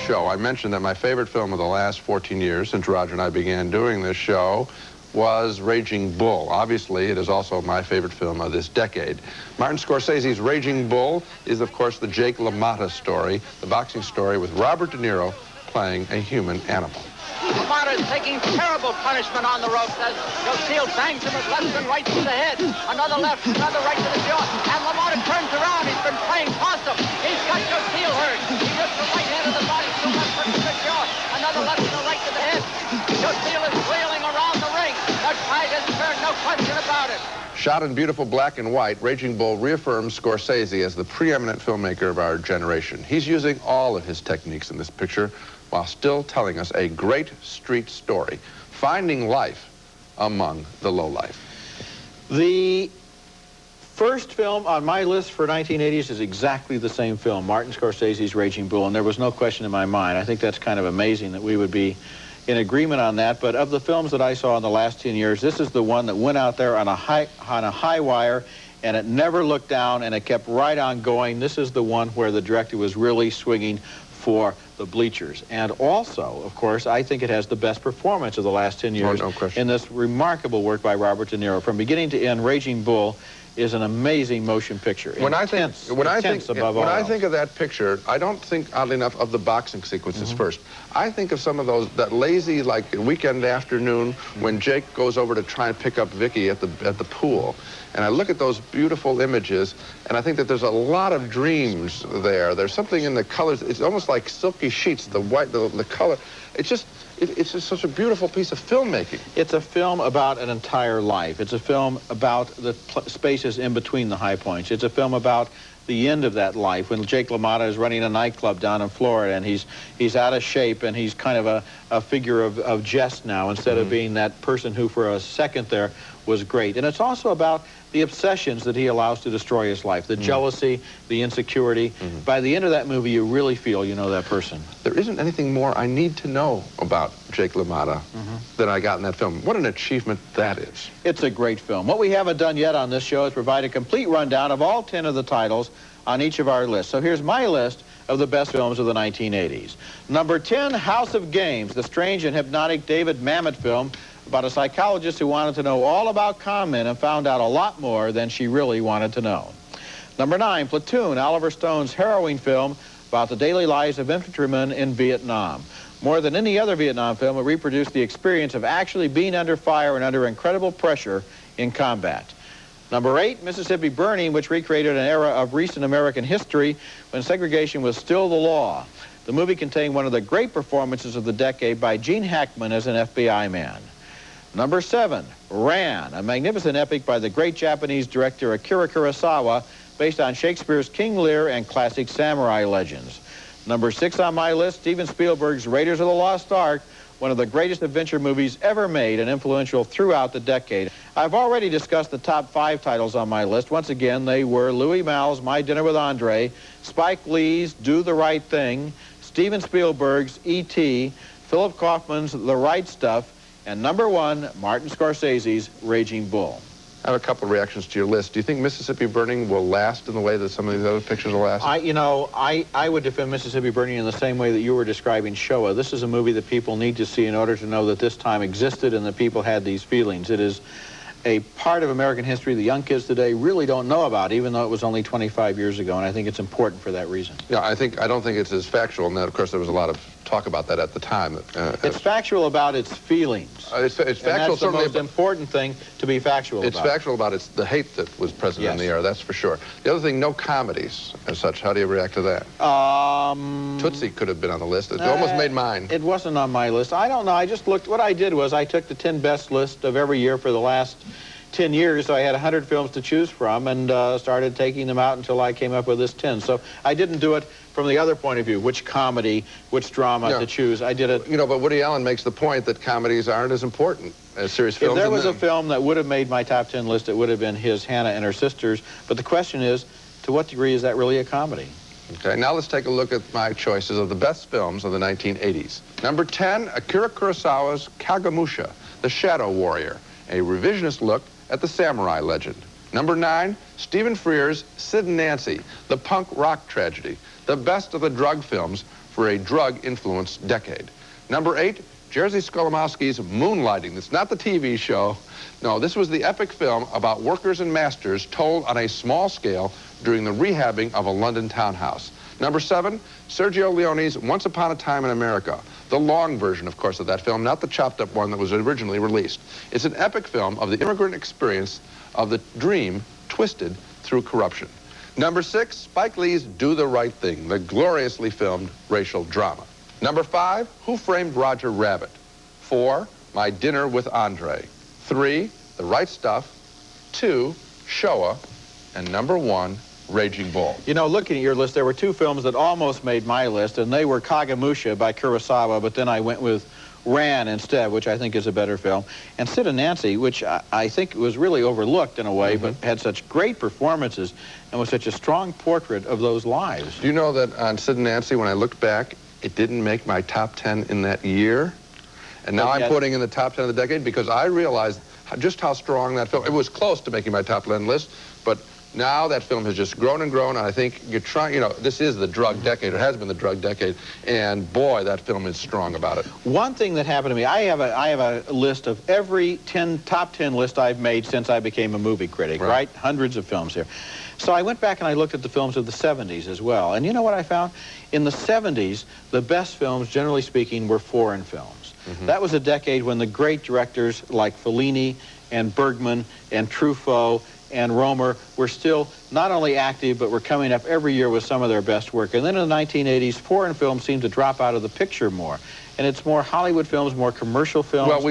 show, I mentioned that my favorite film of the last 14 years, since Roger and I began doing this show, was Raging Bull. Obviously, it is also my favorite film of this decade. Martin Scorsese's Raging Bull is, of course, the Jake LaMotta story, the boxing story with Robert De Niro playing a human animal. LaMotta is taking terrible punishment on the ropes as Lucille bangs him with left and right to the head. Another left, another right to the jaw. And LaMotta turns around. He's been playing possum. He's got Lucille hurt. He rips the right hand of the body to the left hook to the jaw. Another left and a right to the head. Lucille is wheeling around the ring. The tide has turned, no question about it. Shot in beautiful black and white, Raging Bull reaffirms Scorsese as the preeminent filmmaker of our generation. He's using all of his techniques in this picture while still telling us a great street story, finding life among the lowlife. The first film on my list for 1980s is exactly the same film, Martin Scorsese's Raging Bull, and there was no question in my mind. I think that's kind of amazing that we would be in agreement on that, but of the films that I saw in the last 10 years, this is the one that went out there on a high wire, and it never looked down, and it kept right on going. This is the one where the director was really swinging for the bleachers. And also, of course, I think it has the best performance of the last 10 years in this remarkable work by Robert De Niro. From beginning to end, Raging Bull is an amazing motion picture. When I think of that picture, I don't think, oddly enough, of the boxing sequences first. I think of some of those, that lazy, like, weekend afternoon when Jake goes over to try and pick up Vicky at the pool. And I look at those beautiful images, and I think that there's a lot of dreams there. There's something in the colors. It's almost like silky sheets, the white, the color. It's just such a beautiful piece of filmmaking. It's a film about an entire life. It's a film about the spaces in between the high points. It's a film about the end of that life when Jake LaMotta is running a nightclub down in Florida, and he's out of shape, and he's kind of a figure of jest now instead of being that person who for a second there was great. And it's also about the obsessions that he allows to destroy his life, the jealousy, the insecurity. By the end of that movie, you really feel you know that person. There isn't anything more I need to know about Jake LaMotta than I got in that film. What an achievement that is. It's a great film. What we haven't done yet on this show is provide a complete rundown of all 10 of the titles on each of our lists. So here's my list of the best films of the 1980s. Number 10, House of Games, the strange and hypnotic David Mamet film about a psychologist who wanted to know all about con men and found out a lot more than she really wanted to know. Number 9, Platoon, Oliver Stone's harrowing film about the daily lives of infantrymen in Vietnam. More than any other Vietnam film, it reproduced the experience of actually being under fire and under incredible pressure in combat. Number 8, Mississippi Burning, which recreated an era of recent American history when segregation was still the law. The movie contained one of the great performances of the decade by Gene Hackman as an FBI man. Number 7, Ran, a magnificent epic by the great Japanese director Akira Kurosawa, based on Shakespeare's King Lear and classic samurai legends. Number 6 on my list, Steven Spielberg's Raiders of the Lost Ark, one of the greatest adventure movies ever made and influential throughout the decade. I've already discussed the top 5 titles on my list. Once again, they were Louis Malle's My Dinner with Andre, Spike Lee's Do the Right Thing, Steven Spielberg's E.T., Philip Kaufman's The Right Stuff, and number 1, Martin Scorsese's Raging Bull. I have a couple of reactions to your list. Do you think Mississippi Burning will last in the way that some of these other pictures will last? I would defend Mississippi Burning in the same way that you were describing Shoah. This is a movie that people need to see in order to know that this time existed and that people had these feelings. It is a part of American history the young kids today really don't know about, even though it was only 25 years ago, and I think it's important for that reason. Yeah, I don't think it's as factual, and of course there was a lot of talk about that at the time. It's factual about its feelings. It's factual, that's the most important thing to be factual about. It's factual about the hate that was present in the era, that's for sure. The other thing, no comedies as such. How do you react to that? Tootsie could have been on the list. It almost made mine. It wasn't on my list. I don't know. I just looked. What I did was I took the 10 best list of every year for the last 10 years, so I had 100 films to choose from, and started taking them out until I came up with this 10. So I didn't do it from the other point of view, which comedy, which drama to choose. I did it. You know, but Woody Allen makes the point that comedies aren't as important as serious films. If there was a film that would have made my top 10 list, it would have been his Hannah and Her Sisters. But the question is, to what degree is that really a comedy? Okay, now let's take a look at my choices of the best films of the 1980s. Number 10, Akira Kurosawa's Kagemusha, The Shadow Warrior, a revisionist look at the samurai legend. Number 9, Stephen Frears' Sid and Nancy, the punk rock tragedy, the best of the drug films for a drug-influenced decade. Number 8, Jerzy Skolimowski's Moonlighting. It's not the TV show. No, this was the epic film about workers and masters told on a small scale during the rehabbing of a London townhouse. Number 7, Sergio Leone's Once Upon a Time in America. The long version, of course, of that film, not the chopped-up one that was originally released. It's an epic film of the immigrant experience of the dream twisted through corruption. Number 6, Spike Lee's Do the Right Thing, the gloriously filmed racial drama. Number 5, Who Framed Roger Rabbit? 4, My Dinner with Andre. 3, The Right Stuff. 2, Shoah. And number 1, Raging Bull. You know, looking at your list, there were 2 films that almost made my list, and they were Kagemusha by Kurosawa, but then I went with Ran instead, which I think is a better film, and Sid and Nancy, which I think was really overlooked in a way, but had such great performances and was such a strong portrait of those lives. Do you know that on Sid and Nancy, when I looked back, it didn't make my top 10 in that year? And now I'm putting in the top 10 of the decade because I realized just how strong that film, it was close to making my top 10 list, but now that film has just grown and grown, and I think you're trying, you know, this is the drug decade, it has been the drug decade, and boy, that film is strong about it. One thing that happened to me, I have a list of every top 10 list I've made since I became a movie critic, right? Hundreds of films here. So I went back and I looked at the films of the 70s as well, and you know what I found? In the 70s, the best films, generally speaking, were foreign films. That was a decade when the great directors like Fellini and Bergman and Truffaut and Romer were still not only active, but were coming up every year with some of their best work. And then in the 1980s, foreign films seemed to drop out of the picture more. And it's more Hollywood films, more commercial films. Well,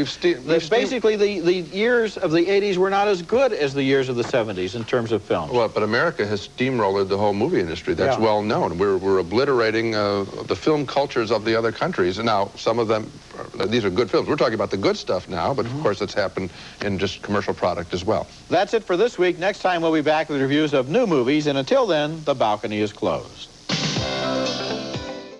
basically, the years of the 80s were not as good as the years of the 70s in terms of films. Well, but America has steamrolled the whole movie industry. That's well known. We're obliterating the film cultures of the other countries. And now, some of them, these are good films. We're talking about the good stuff now, but of course it's happened in just commercial product as well. That's it for this week. Next time we'll be back with reviews of new movies, and until then, the balcony is closed.